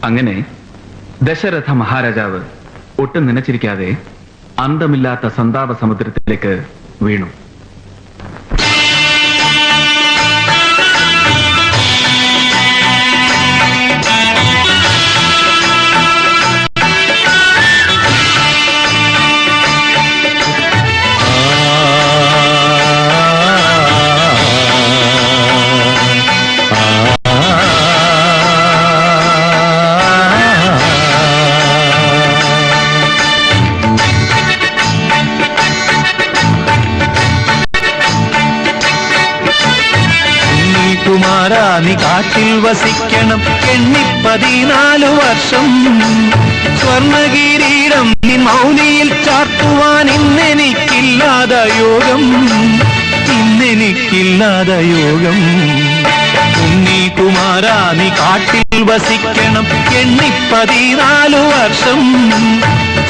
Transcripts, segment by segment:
അങ്ങനെ ദശരഥ മഹാരാജാവ് ഒട്ടും നനച്ചിരിക്കാതെ അന്തമില്ലാത്ത സന്താപ സമുദ്രത്തിലേക്ക് വീണു. നീ കാട്ടിൽ വസിക്കണം 14 വർഷം. സ്വർണകിരീടം നീ മൗലിയിൽ ചാർത്തുവാൻ ഇന്നെനിക്കില്ലാത യോഗം, ഇന്നെനിക്കില്ലാത യോഗം. ഉണ്ണീകുമാരാ നീ കാട്ടിൽ വസിക്കണം 14 വർഷം.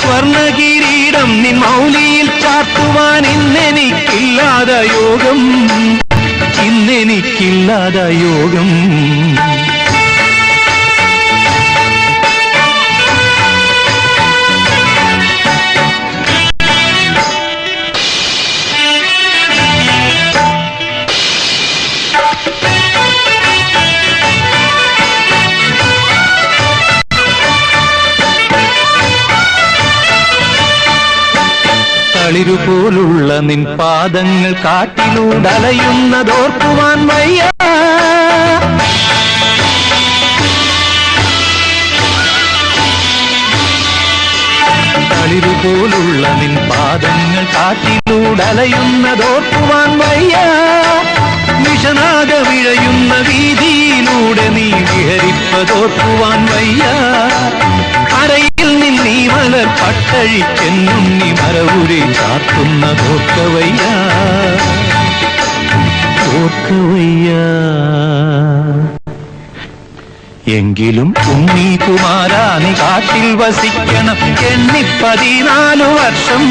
സ്വർണകിരീടം നീ മൗലിയിൽ ചാർത്തുവാൻ ഇന്നെനിക്കില്ലാത യോഗം, ഇന്നെനിക്കില്ലാത യോഗം. ളിരുപോലുള്ള നിൻ പാദങ്ങൾ കാട്ടിലൂടലയുന്നതോർക്കുവാൻ വയ്യ. കളിരുപോലുള്ള നിൻ പാദങ്ങൾ കാട്ടിലൂടലയുന്നതോർക്കുവാൻ വയ്യ. വിഷനാദമിഴയുന്ന വീതിയിലൂടെ നീ വിഹരിപ്പതോർക്കുവാൻ വയ്യ. അരയിൽ നിന്നീ മലർ പട്ടഴിക്കെന്നുണ്ണി മരവുരി ചാർത്തുന്നതോർക്കവയ്യ, ഓർക്കവയ്യ. എങ്കിലും ഉണ്ണീകുമാരാ നീ കാട്ടിൽ വസിക്കണം 14 വർഷം.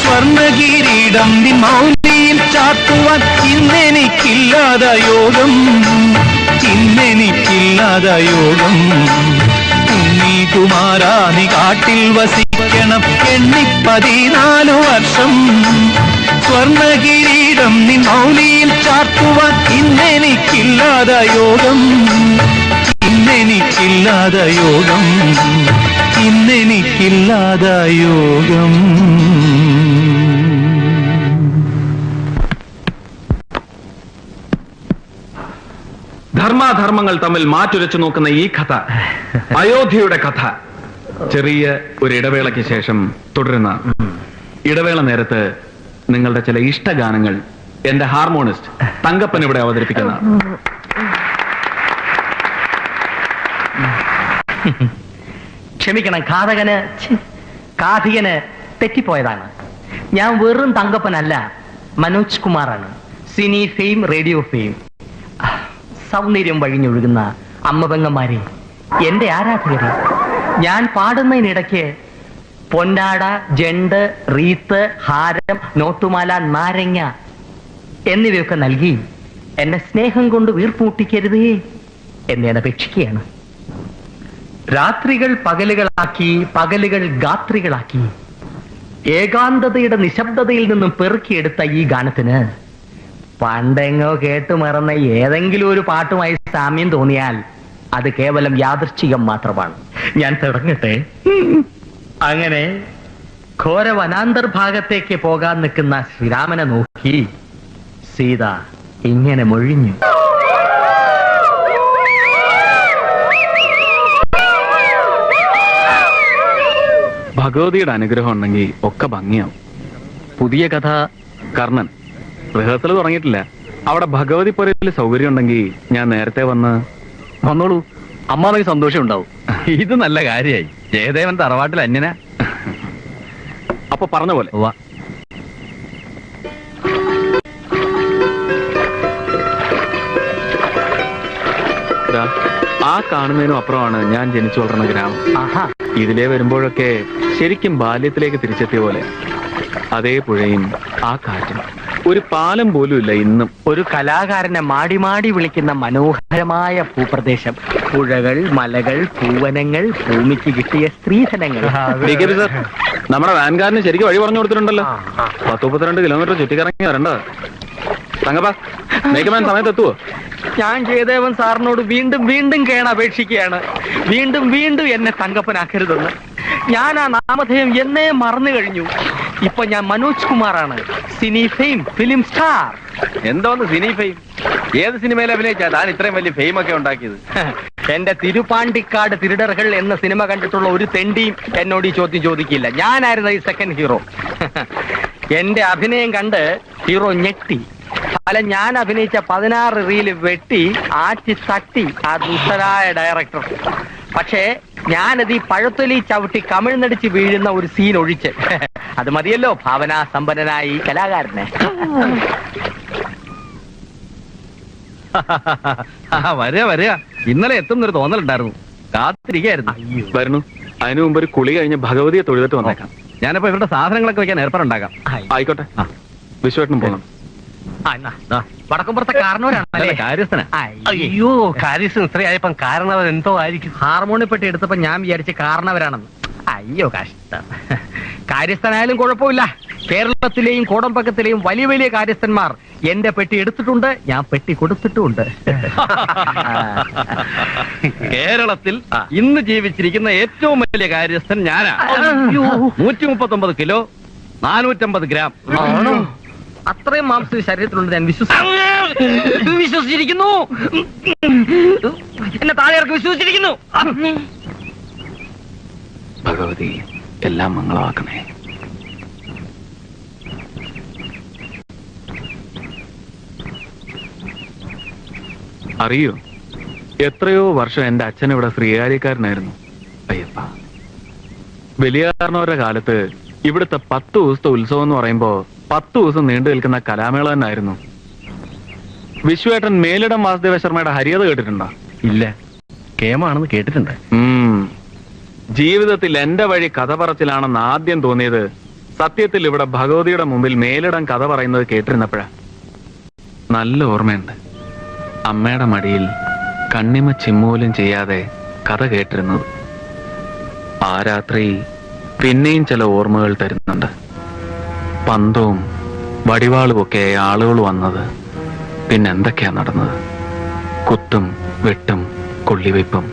സ്വർണകിരീടം നിൻ മൗലിയിൽ ചാർത്തുവാൻ ഇന്നെനിക്കില്ലാത യോഗം, ഇന്നെനിക്കില്ലാത യോഗം. ഉണ്ണീകുമാരാ നീ കാട്ടിൽ വസിക്കണം 14 വർഷം. സ്വർണകിരീടം നിൻ മൗലിയിൽ ചാർത്തുവാൻ ഇന്നെനിക്കില്ലാത യോഗം, ഇന്നെനിക്കില്ലാത യോഗം, ഇന്നെനിക്കില്ലാത യോഗം. ധർമാധർമ്മങ്ങൾ തമ്മിൽ മാറ്റുരച്ചു നോക്കുന്ന ഈ കഥ അയോധ്യയുടെ കഥ. ചെറിയ ഒരു ഇടവേളയ്ക്ക് ശേഷം തുടരുന്ന ഇടവേള നേരത്ത് നിങ്ങളുടെ ചില ഇഷ്ടഗാനങ്ങൾ എന്റെ ഹാർമോണിസ്റ്റ് തങ്കപ്പൻ ഇവിടെ അവതരിപ്പിക്കുന്ന. ക്ഷമിക്കണം, കാഥികന് തെറ്റിപ്പോയതാണ്. ഞാൻ വെറും തങ്കപ്പനല്ല, മനോജ് കുമാറാണ്. Cine fame, radio fame. സൗന്ദര്യം വഴിഞ്ഞൊഴുകുന്ന അമ്മപെങ്ങന്മാരെ, എന്റെ ആരാധകരെ, ഞാൻ പാടുന്നതിനിടയ്ക്ക് പൊന്നാട, ജണ്ട്, റീത്ത്, ഹാരം, നോട്ടുമാല, നാരങ്ങ എന്നിവയൊക്കെ നൽകി എന്നെ സ്നേഹം കൊണ്ട് വീർപ്പൂട്ടിക്കരുതേ എന്നെ അപേക്ഷിക്കുകയാണ്. രാത്രികൾ പകലുകളാക്കി, പകലുകൾ ഗാത്രികളാക്കി, ഏകാന്തതയുടെ നിശബ്ദതയിൽ നിന്നും പെറുക്കിയെടുത്ത ഈ ഗാനത്തിന് പണ്ടെങ്ങോ കേട്ടുമറന്ന ഏതെങ്കിലും ഒരു പാട്ടുമായി സാമ്യം തോന്നിയാൽ അത് കേവലം യാദൃശ്ചികം മാത്രമാണ്. ഞാൻ തുടങ്ങട്ടെ. അങ്ങനെ ഘോര വനാന്തർഭാഗത്തേക്ക് പോകാൻ നിൽക്കുന്ന ശ്രീരാമനെ നോക്കി സീത ഇങ്ങനെ മൊഴിഞ്ഞു. ഭഗവതിയുടെ അനുഗ്രഹം ഉണ്ടെങ്കിൽ ഒക്കെ ഭംഗിയാവും. പുതിയ കഥ കർണൻ. റിഹേഴ്സൽ തുടങ്ങിയിട്ടില്ല. അവിടെ ഭഗവതി പുരയിൽ സൗകര്യം ഉണ്ടെങ്കിൽ ഞാൻ നേരത്തെ വന്നോളൂ. അമ്മാവയ്ക്ക് സന്തോഷം ഉണ്ടാവും. ഇത് നല്ല കാര്യമായി. ജയദേവൻ തറവാട്ടിൽ അന്യന. അപ്പൊ പറഞ്ഞ പോലെ ആ കാണുന്നതിനും അപ്പുറമാണ് ഞാൻ ജനിച്ചു വളർന്ന ഗ്രാമം. ഇതിലേ വരുമ്പോഴൊക്കെ ശരിക്കും ബാല്യത്തിലേക്ക് തിരിച്ചെത്തിയ പോലെ. അതേ പുഴയും ആ കാറ്റും. ഒരു പാലം പോലും ഇല്ല ഇന്നും. ഒരു കലാകാരനെ മാടി മാടി വിളിക്കുന്ന മനോഹരമായ ഭൂപ്രദേശം. പുഴകൾ, മലകൾ, പൂവനങ്ങൾ, ഭൂമിക്ക് കിട്ടിയ സ്ത്രീധനങ്ങൾ. സർ, നമ്മുടെ വാൻകാരന് ശരിക്കും വഴി പറഞ്ഞു കൊടുത്തിട്ടുണ്ടല്ലോ. 10-32 കിലോമീറ്റർ ചുറ്റിക്കറങ്ങി വരേണ്ടത്. തങ്കപ്പ, മേക്കമാൻ സമയത്ത് എത്തുവോ? ഞാൻ ജയദേവൻ സാറിനോട് വീണ്ടും വീണ്ടും കേണപേക്ഷിക്കുകയാണ്, വീണ്ടും വീണ്ടും എന്നെ തങ്കപ്പനാക്കരുതെന്ന്. ഞാൻ ആ നാമധേയം എന്നേ മറന്നു കഴിഞ്ഞു. ഇപ്പൊ ഞാൻ മനോജ് കുമാറാണ്, സിനി ഫെയിം, ഫിലിം സ്റ്റാർ. എന്തോന്ന് സിനി ഫെയിം? ഏത് സിനിമയിൽ അഭിനയിച്ചാ താൻ ഇത്രയും വലിയ ഫെയിം ഒക്കെ ഉണ്ടാക്കിയത്? എന്റെ തിരുപ്പാണ്ടിക്കാട് തിരുടറുകൾ എന്ന സിനിമ കണ്ടിട്ടുള്ള ഒരു തെണ്ടിയും എന്നോട് ഈ ചോദ്യം ചോദിക്കില്ല. ഞാനായിരുന്നു ഈ സെക്കൻഡ് ഹീറോ. എന്റെ അഭിനയം കണ്ട് ഹീറോ ഞെട്ടി. അല്ല, ഞാൻ അഭിനയിച്ച 16 റീല് വെട്ടി ആറ്റി തട്ടി ആ ദുഷ്ടരായ ഡയറക്ടർ. പക്ഷേ ഞാനത് ഈ പഴത്തൊലി ചവിട്ടി കമിഴ്ന്നടിച്ച് വീഴുന്ന ഒരു സീൻ ഒഴിച്ച് അത് മതിയല്ലോ ഭാവനാ സമ്പന്നനായ ഈ കലാകാരനെ. വരിക. ഇന്നലെ എത്തുന്നൊരു തോന്നലുണ്ടായിരുന്നു, കാത്തിരിക്കായിരുന്നു. വരുന്നു. അതിനു മുമ്പ് ഒരു കുളി കഴിഞ്ഞ് ഭഗവതിയെ തൊഴുതിട്ട് വന്നേക്കാം. ഞാനപ്പോ ഇവരുടെ സാധനങ്ങളൊക്കെ വെക്കാൻ ഏർപ്പാടുണ്ടാക്കാം. ആയിക്കോട്ടെ. വിശ്വേട്ടനും പോകണം. വടക്കുംപുറത്തെ കാരണവരാണ് കാര്യസ്ഥന. അയ്യോ, കാര്യസ്ഥൻ ഇത്രയായപ്പം കാരണവർ എന്തോ ആയിരിക്കും. ഹാർമോണിയം പെട്ടി എടുത്തപ്പോ ഞാൻ വിചാരിച്ച് കാരണവരാണെന്ന്. അയ്യോ കഷ്ടം. കാര്യസ്ഥനായാലും കുഴപ്പമില്ല. കേരളത്തിലെയും കോടമ്പക്കത്തിലെയും വലിയ വലിയ കാര്യസ്ഥന്മാർ എന്റെ പെട്ടി എടുത്തിട്ടുണ്ട്, ഞാൻ പെട്ടി കൊടുത്തിട്ടുമുണ്ട്. കേരളത്തിൽ ഇന്ന് ജീവിച്ചിരിക്കുന്ന ഏറ്റവും വലിയ കാര്യസ്ഥൻ ഞാനാ. 139 കിലോ 450 ഗ്രാം. ആണോ? അത്രയും മാംസം ശരീരത്തിലുണ്ട് ഞാൻ വിശ്വസിച്ചിരിക്കുന്നു. എന്നെ താഴെ ഇറക്കി വിശ്വസിച്ചിരിക്കുന്നു. ഭഗവതി എല്ലാം മംഗളമാക്കണേ. അറിയോ, എത്രയോ വർഷം എന്റെ അച്ഛൻ ഇവിടെ ശ്രീകാര്യക്കാരനായിരുന്നു. അയ്യപ്പ, വലിയ കാരണവരുടെ കാലത്ത് ഇവിടുത്തെ 10 ദിവസത്തെ ഉത്സവം എന്ന് പറയുമ്പോ 10 ദിവസം നീണ്ടു നിൽക്കുന്ന കലാമേള തന്നെയായിരുന്നു. വിശ്വേട്ടൻ മേലിടം വാസുദേവ ശർമ്മയുടെ ഹരിയത കേട്ടിട്ടുണ്ടോ? ഇല്ല, കേമാണെന്ന് കേട്ടിട്ടുണ്ട്. ജീവിതത്തിൽ എന്റെ വഴി കഥ പറച്ചിലാണെന്ന് ആദ്യം തോന്നിയത് സത്യത്തിൽ ഇവിടെ ഭഗവതിയുടെ മുമ്പിൽ മേലിടം കഥ പറയുന്നത് കേട്ടിരുന്നപ്പോഴാ. നല്ല ഓർമ്മയുണ്ട്, അമ്മയുടെ മടിയിൽ കണ്ണിമ ചിമ്മൂലും ചെയ്യാതെ കഥ കേട്ടിരുന്നത്. ആ രാത്രി പിന്നെയും ചില ഓർമ്മകൾ തരുന്നുണ്ട്. പന്തവും വടിവാളും ഒക്കെ ആളുകൾ വന്നത്, പിന്നെന്തൊക്കെയാ നടന്നത്? കുത്തും വെട്ടും കൊള്ളിവയ്പും.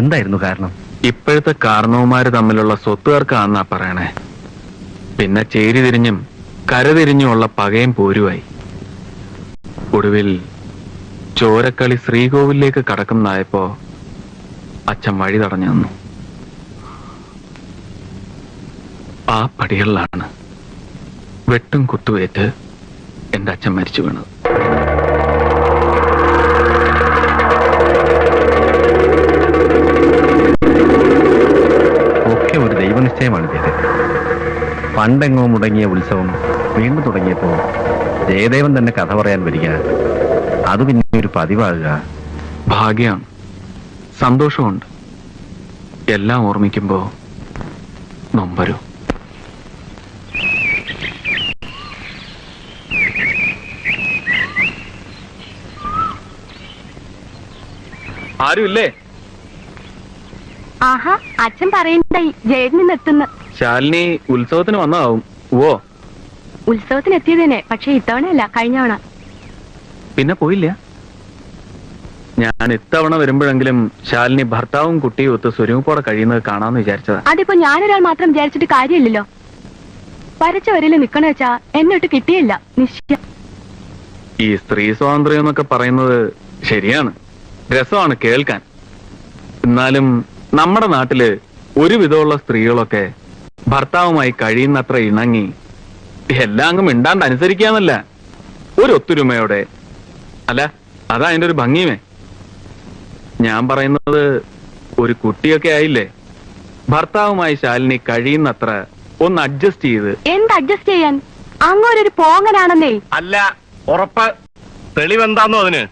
എന്തായിരുന്നു കാരണം? ഇപ്പോഴത്തെ കാരണവന്മാര് തമ്മിലുള്ള സ്വത്തുകാർക്കാന്നാ പറയണേ. പിന്നെ ചേരി തിരിഞ്ഞും കരതിരിഞ്ഞുമുള്ള പകയും പോരുവായി. ഒടുവിൽ ചോരക്കളി ശ്രീകോവിലേക്ക് കടക്കുന്നതായപ്പോ അച്ഛൻ വഴി തടഞ്ഞു നിന്നു. ആ പടികളിലാണ് വെട്ടും കുത്തുവേറ്റ് എന്റെ അച്ഛൻ മരിച്ചു വീണത്. ഒക്കെ ഒരു ദൈവനിശ്ചയമാണ് ജയദേവൻ. പണ്ടെങ്ങോ മുടങ്ങിയ ഉത്സവം വീണ്ടും തുടങ്ങിയപ്പോ ജയദേവൻ തന്നെ കഥ പറയാൻ വരിക, അത് പിന്നെ ഒരു പതിവാകുക. ഭാഗ്യമാണ്, സന്തോഷമുണ്ട്. എല്ലാം ഓർമ്മിക്കുമ്പോ നൊമ്പരും. ആരുമില്ലേ? ആഹാ, അച്ഛൻ പറയണ്ടായി ജയേട്ടൻ എത്തുന്നു. ശാലിനി ഉത്സവത്തിന് വന്നതാവും. ഓ, ഉത്സവത്തിന് എത്തിയതന്നെ, പക്ഷെ ഇത്തവണയല്ല, കഴിഞ്ഞവണ. പിന്നെ പോയില്ല. ഞാൻ ഇത്തവണ വരുമ്പോഴെങ്കിലും ശാലിനി ഭർത്താവും കുട്ടിയും ഒത്ത് സ്വരൂപോടെ കഴിയുന്നത് കാണാന്ന് വിചാരിച്ചതാ. അതിപ്പോ ഞാനൊരാൾ മാത്രം വിചാരിച്ചിട്ട് കാര്യമില്ലല്ലോ. വരച്ച വരയിൽ നിക്കണ വെച്ചാ എന്നെ ഇട്ട് കിട്ടിയില്ല. നിശ്ചയ ഈ സ്ത്രീ സ്വാതന്ത്ര്യം എന്നൊക്കെ പറയുന്നത് ശരിയാണ്, രസമാണ് കേൾക്കാൻ. എന്നാലും നമ്മുടെ നാട്ടില് ഒരുവിധമുള്ള സ്ത്രീകളൊക്കെ ഭർത്താവുമായി കഴിയുന്നത്ര ഇണങ്ങി എല്ലാം അങ്ങ് മിണ്ടാണ്ട് അനുസരിക്കാന്നല്ല, ഒരു ഒത്തൊരുമയോടെ. അല്ല, അതാ അതിന്റെ ഒരു ഭംഗിയുമേ. ഞാൻ പറയുന്നത്, ഒരു കുട്ടിയൊക്കെ ആയില്ലേ, ഭർത്താവുമായി ശാലിനി കഴിയുന്നത്ര ഒന്ന് അഡ്ജസ്റ്റ് ചെയ്ത്. എന്ത് അഡ്ജസ്റ്റ് ചെയ്യാൻ? അങ്ങോരൊരു പോങ്ങനാണെന്നേ. അല്ല, ഉറപ്പ്. തെളിവെന്താന്നോ അതിന്?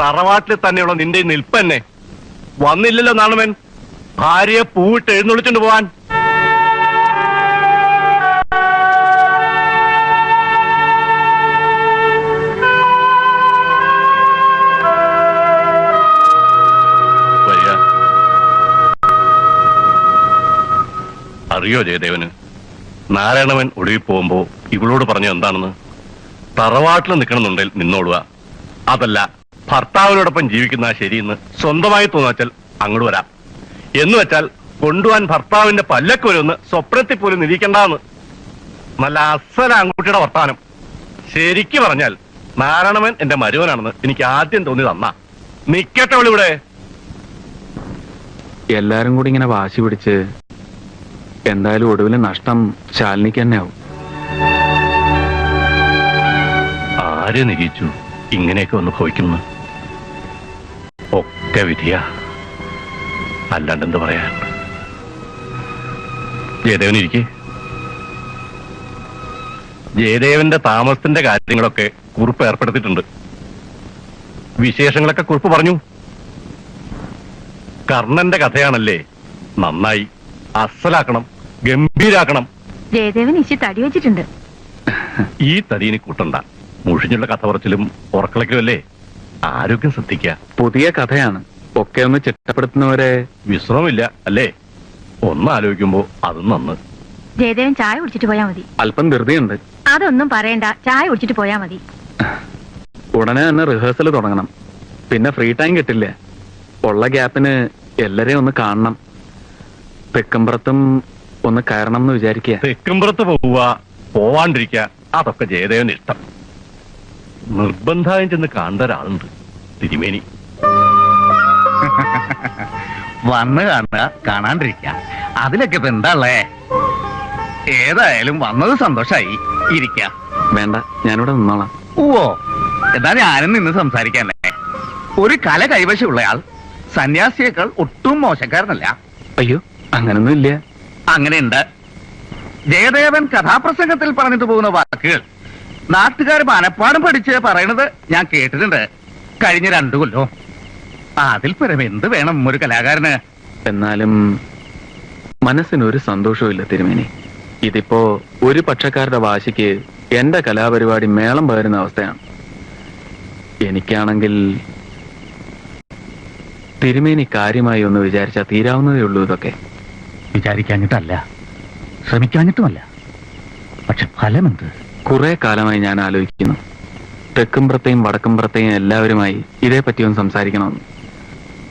തറവാട്ടിൽ തന്നെയുള്ള നിന്റെ നിൽപ്പന്നെ വന്നില്ലല്ലോ നാണുമൻ, ഭാര്യയെ പൂവിട്ട് എഴുന്നള്ളിച്ചോണ്ട് പോവാൻ. അറിയോ ജയദേവന് നാരായണവൻ ഒടുവിൽ പോകുമ്പോ ഇവളോട് പറഞ്ഞു എന്താണെന്ന്? തറവാട്ടിൽ നിൽക്കണമെന്നുണ്ടെങ്കിൽ നിന്നോടുക, അതല്ല ഭർത്താവിനോടൊപ്പം ജീവിക്കുന്ന ശരിയെന്ന് സ്വന്തമായി തോന്നാച്ചാൽ അങ്ങോട്ട് വരാം, എന്ന് വെച്ചാൽ കൊണ്ടുപോവാൻ ഭർത്താവിന്റെ പല്ലക്ക് വരുമെന്ന് സ്വപ്നത്തിൽ പോലും നിരീക്കണ്ടെന്ന്. നല്ല അസല ആൺകുട്ടിയുടെ വർത്താനം. ശരിക്ക് പറഞ്ഞാൽ നാരായണവൻ എന്റെ മരുവനാണെന്ന് എനിക്ക് ആദ്യം തോന്നി തന്നാ. നിക്കട്ടെ ഇവിടെ. എല്ലാരും കൂടി ഇങ്ങനെ വാശി പിടിച്ച് എന്തായാലും ഒടുവിൽ നഷ്ടം ശാലിനിക്ക് തന്നെ ആവും. ആര് നിരീച്ചു ഇങ്ങനെയൊക്കെ ഒന്ന് ഭവിക്കുന്നു? ഒക്കെ വിധിയാ, അല്ലാണ്ടെന്ത് പറയാൻ. ജയദേവൻ ഇരിക്കെ. ജയദേവന്റെ താമസത്തിന്റെ കാര്യങ്ങളൊക്കെ കുറിപ്പ് ഏർപ്പെടുത്തിയിട്ടുണ്ട്. വിശേഷങ്ങളൊക്കെ കുറിപ്പ് പറഞ്ഞു. കർണന്റെ കഥയാണല്ലേ, നന്നായി അസലാക്കണം, ഗംഭീരാക്കണം. ജയദേവൻ ഇശി തടി വെച്ചിട്ടുണ്ട്. ഈ തടീനി കൂട്ടണ്ട. മുഷിഞ്ഞുള്ള കഥ പറച്ചിലും ഉറക്കളയ്ക്കും അല്ലേ. ആരോഗ്യം ശ്രദ്ധിക്കുക. പുതിയ കഥയാണ്, ഒക്കെ ഒന്ന് ചിട്ടപ്പെടുത്തുന്നവരെ വിശ്രമമില്ല അല്ലേ? ഒന്ന് ആലോചിക്കുമ്പോ അതും നന്ന്. ജയദേവൻ ചായ കുടിച്ചിട്ട് പോയാ മതി. അല്പം ധൃതിയുണ്ട്. അതൊന്നും പറയണ്ട, ചായ കുടിച്ചിട്ട് പോയാ മതി. ഉടനെ തന്നെ റിഹേഴ്സൽ തുടങ്ങണം. പിന്നെ ഫ്രീ ടൈം കിട്ടില്ല. ഉള്ള ഗ്യാപ്പിന് എല്ലാരെയും ഒന്ന് കാണണം. തെക്കമ്പുറത്തും ഒന്ന് കയറണം എന്ന് വിചാരിക്കുക. തെക്കുംപുറത്ത് പോവുക, പോവാണ്ടിരിക്കുക, അതൊക്കെ ജയദേവന് ഇഷ്ടം. നിർബന്ധമായും ചെന്ന് കാണേണ്ട ഒരാളുണ്ട്, തിരുമേനി. വന്ന് കാണുക, കാണാണ്ടിരിക്കുക, അതിലൊക്കെ ഇപ്പൊ എന്താ ഉള്ളേ? ഏതായാലും വന്നത് സന്തോഷായി. ഇരിക്കാം. വേണ്ട, ഞാനിവിടെ നിന്നോളാം. ഓ, എന്നാ ഞാനും നിന്ന് സംസാരിക്കാനേ. ഒരു കല കൈവശമുള്ളയാൾ സന്യാസിയേക്കാൾ ഒട്ടും മോശക്കാരനല്ല. അയ്യോ, അങ്ങനൊന്നും ഇല്ല. അങ്ങനെയുണ്ട്. ജയദേവൻ കഥാപ്രസംഗത്തിൽ പറഞ്ഞിട്ട് പോകുന്ന വാക്കുകൾ നാട്ടുകാർ മനപ്പാടും പഠിച്ച് പറയണത് ഞാൻ കേട്ടിട്ടുണ്ട് കഴിഞ്ഞ 2 കൊല്ലോ. അതിൽ പരം എന്ത് വേണം ഒരു കലാകാരന്? എന്നാലും മനസ്സിനൊരു സന്തോഷവും ഇല്ല തിരുമേനി. ഇതിപ്പോ ഒരു പക്ഷക്കാരുടെ വാശിക്ക് എന്റെ കലാപരിപാടി മേളം പകരുന്ന അവസ്ഥയാണ്. എനിക്കാണെങ്കിൽ തിരുമേനി കാര്യമായി ഒന്ന് വിചാരിച്ചാൽ തീരാവുന്നതേ ഉള്ളൂ. ഇതൊക്കെ വിചാരിക്കാഞ്ഞിട്ടല്ല, ശ്രമിക്കാഞ്ഞിട്ടുമല്ല. പക്ഷെ ഫലമെന്ത്? കുറെ കാലമായി ഞാൻ ആലോചിക്കുന്നു, തെക്കുംപുറത്തെയും വടക്കുംപുറത്തെയും എല്ലാവരുമായി ഇതേപ്പറ്റി ഒന്ന് സംസാരിക്കണമെന്ന്.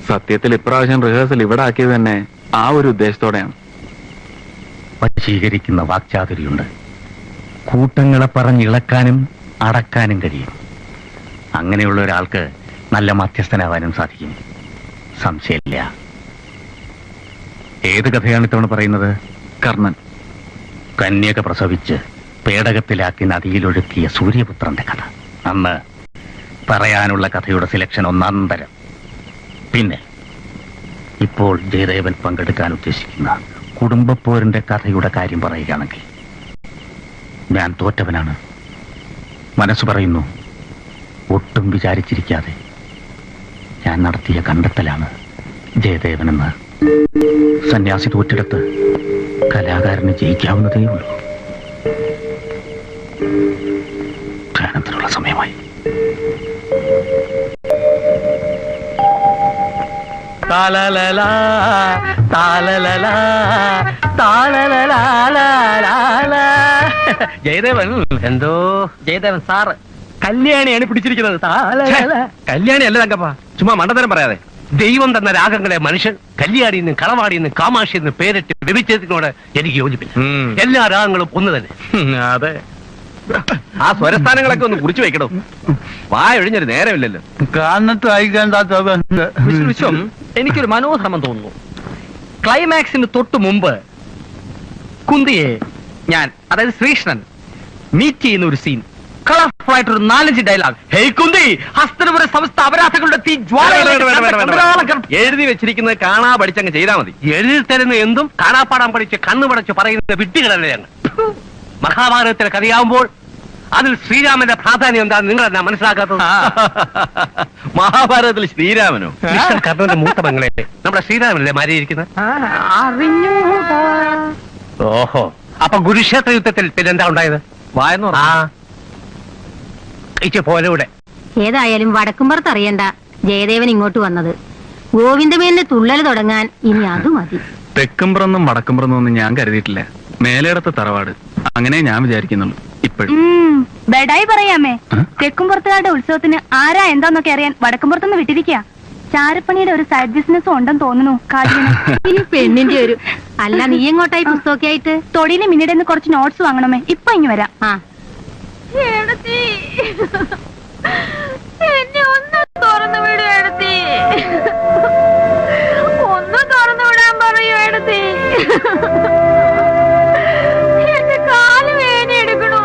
സത്യത്തിൽ ഇപ്രാവശ്യം റിഹേഴ്സൽ ഇവിടെ ആക്കിയത് തന്നെ ആ ഒരു ഉദ്ദേശത്തോടെയാണ്. വശീകരിക്കുന്ന വാക്ചാതുരിയുണ്ട്. കൂട്ടങ്ങളെ പറഞ്ഞിളക്കാനും അടക്കാനും കഴിയും. അങ്ങനെയുള്ള ഒരാൾക്ക് നല്ല മധ്യസ്ഥനാവാനും സാധിക്കും, സംശയമില്ല. ഏത് കഥയാണ് ഇത്തവണ പറയുന്നത്? കർണൻ. കന്യക പ്രസവിച്ച് പേടകത്തിലാക്കി നദിയിലൊഴുക്കിയ സൂര്യപുത്രന്റെ കഥ. അന്ന് പറയാനുള്ള കഥയുടെ സെലക്ഷൻ ഒന്നാന്തരം. പിന്നെ ഇപ്പോൾ ജയദേവൻ പങ്കെടുക്കാൻ ഉദ്ദേശിക്കുന്ന കുടുംബപ്പോരിന്റെ കഥയുടെ കാര്യം പറയുകയാണെങ്കിൽ ഞാൻ തോറ്റവനാണ്. മനസ്സ് പറയുന്നു, ഒട്ടും വിചാരിച്ചിരിക്കാതെ ഞാൻ നടത്തിയ കണ്ടെത്തലാണ് ജയദേവനെന്ന്. സന്യാസി തോറ്റെടുത്ത് കലാകാരന് ജയിക്കാവുന്നതേ ഉള്ളൂ. ധ്യാനത്തിനുള്ള സമയമായി. ജയദേവൻ എന്തോ ജയദേവൻ സാറ് കല്യാണിയാണ് പിടിച്ചിരിക്കുന്നത്. കല്യാണി അല്ല തങ്കപ്പ, ചുമ്മാ മണ്ടത്തരം പറയാതെ. ദൈവം തന്ന രാഗങ്ങളെ മനുഷ്യൻ കല്യാണിന്ന് കളവാടിന്ന് കാമാഷിന്ന് പേരിട്ട് ലഭിച്ചതിനോട് എനിക്ക് യോജിപ്പില്ല. എല്ലാ രാഗങ്ങളും ഒന്ന് തന്നെ. അതെ, ആ സ്വരസ്ഥാനങ്ങളൊക്കെ ഒന്ന് കുറിച്ചു വെക്കണം. വായൊഴിഞ്ഞൊരു നേരമില്ലല്ലോ. വിശ്വം എനിക്കൊരു മനോധർമ്മം തോന്നുന്നു. ക്ലൈമാക്സിന് തൊട്ട് മുമ്പ് കുന്തിയെ ഞാൻ, അതായത് ശ്രീകൃഷ്ണൻ മീറ്റ് ചെയ്യുന്ന ഒരു സീൻ, കളർഫുൾ ആയിട്ട് ഒരു 4-5 ഡയലോഗ്. ഹേയ് കുന്തി, ഹസ്തനപുര സമസ്ത അപരാധങ്ങളുടെ തീ ജ്വാല. എഴുതി വെച്ചിരിക്കുന്നത് കാണാ പഠിച്ചങ്ങ് ചെയ്താൽ മതി. എഴുതി തരുന്ന എന്തും കാണാപ്പാടാൻ പഠിച്ച് കണ്ണുപടച്ച് പറയുന്ന വിഡ്ഢികളല്ലേ ഞങ്ങൾ. മഹാഭാരതത്തിലെ കഥയാവുമ്പോൾ അതിൽ ശ്രീരാമന്റെ പ്രാധാന്യം എന്താണെന്ന് നിങ്ങൾ എന്നാ മനസ്സിലാക്കാത്തത്? മഹാഭാരതത്തിൽ ശ്രീരാമനോ? കർണന്റെ മൂത്ത മകളെ നമ്മുടെ ശ്രീരാമനല്ലേ മാറിയിരിക്കുന്നത്? ഓഹോ, അപ്പൊ കുരുക്ഷേത്ര യുദ്ധത്തിൽ പിന്നെന്താ ഉണ്ടായത്? വായനോ പോലെ. ഏതായാലും വടക്കുംപുറത്ത് അറിയണ്ട ജയദേവൻ ഇങ്ങോട്ട് വന്നത്. ഗോവിന്ദമേനന്റെ തുള്ളൽ തുടങ്ങാൻ ഇനി അത് മതി. തെക്കുംപുറന്നും വടക്കുംപുറന്നും ഒന്നും ഞാൻ കരുതിയിട്ടില്ല. മേലേടത്ത് തറവാട്, അങ്ങനെ ഞാൻ വിചാരിക്കുന്നുള്ളൂ ഇപ്പോഴും. ബെഡായി പറയാമേ. തെക്കുംപുറത്തുകാരുടെ ഉത്സവത്തിന് ആരാ എന്താന്നൊക്കെ അറിയാൻ വടക്കുംപുറത്തുനിന്ന് വിട്ടിരിക്കുക. ചാരപ്പണിയുടെ ഒരു സൈഡ് ബിസിനസ് ഉണ്ടെന്ന് തോന്നുന്നു കാടിന്. ഈ പെണ്ണിന്റെ ഒരു അല്ല, നീ എങ്ങോട്ടായി പുസ്തകമൊക്കെ ആയിട്ട്? തൊടിയിലെ മിന്നിടെ കുറച്ച് നോട്ട്സ് വാങ്ങണമേ. ഇപ്പൊ ഇങ്ങ് വരാം. എന്നെ ഒന്ന് തുറന്നു വിടൂ എടത്തി, ഒന്ന് തുറന്നു വിടാൻ പറയൂ എടത്തി. എന്റെ കാല് വേദന എടുക്കണു.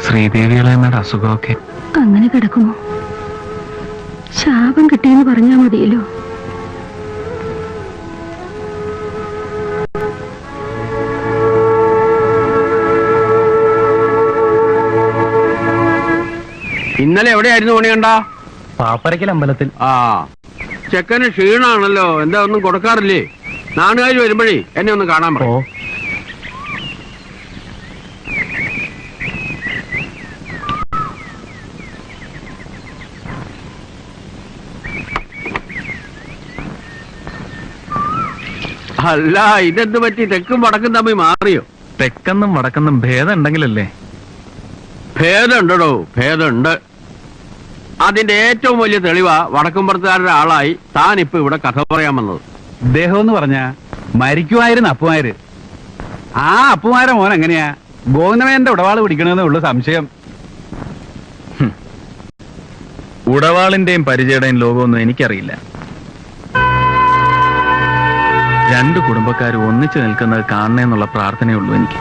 ശ്രീദേവിയുടെ അസുഖമൊക്കെ അങ്ങനെ കിടക്കുന്നു. ശാപം കിട്ടിയെന്ന് പറഞ്ഞാ മതിയല്ലോ. ഇന്നലെ എവിടെയായിരുന്നു പണിയണ്ട? പാപ്പരക്കൽ അമ്പലത്തിൽ. ആ, ചെക്കന് ക്ഷീണാണല്ലോ. എന്താ ഒന്നും കൊടുക്കാറില്ലേ? നാടുകാർ വരുമ്പോഴേ എന്നെ ഒന്ന് കാണാൻ പറയോ? അല്ല, ഇതെന്ത് പറ്റി? തെക്കും വടക്കും തമ്മിൽ മാറിയോ? തെക്കെന്നും വടക്കെന്നും ഭേദം ഉണ്ടെങ്കിലല്ലേ? ഭേദമുണ്ടോ? ഭേദമുണ്ട്. അതിന്റെ ഏറ്റവും വലിയ തെളിവാ വടക്കുംപുറത്തുകാരുടെ ആളായി താനിപ്പോ ഇവിടെ കഥ പറയാൻ വന്നത്. ഇദ്ദേഹം എന്ന് പറഞ്ഞ മരിക്കുമായിരുന്നു അപ്പുമാര്. ആ അപ്പുമാരെ മോൻ എങ്ങനെയാ ഗോവിന്ദമേന്റെ ഉടവാള് പിടിക്കണമെന്നേ ഉള്ളു സംശയം. ഉടവാളിന്റെയും പരിചയുടെയും ലോകമൊന്നും എനിക്കറിയില്ല. രണ്ടു കുടുംബക്കാർ ഒന്നിച്ചു നിൽക്കുന്നത് കാണണേന്നുള്ള പ്രാർത്ഥനയുള്ളൂ എനിക്ക്.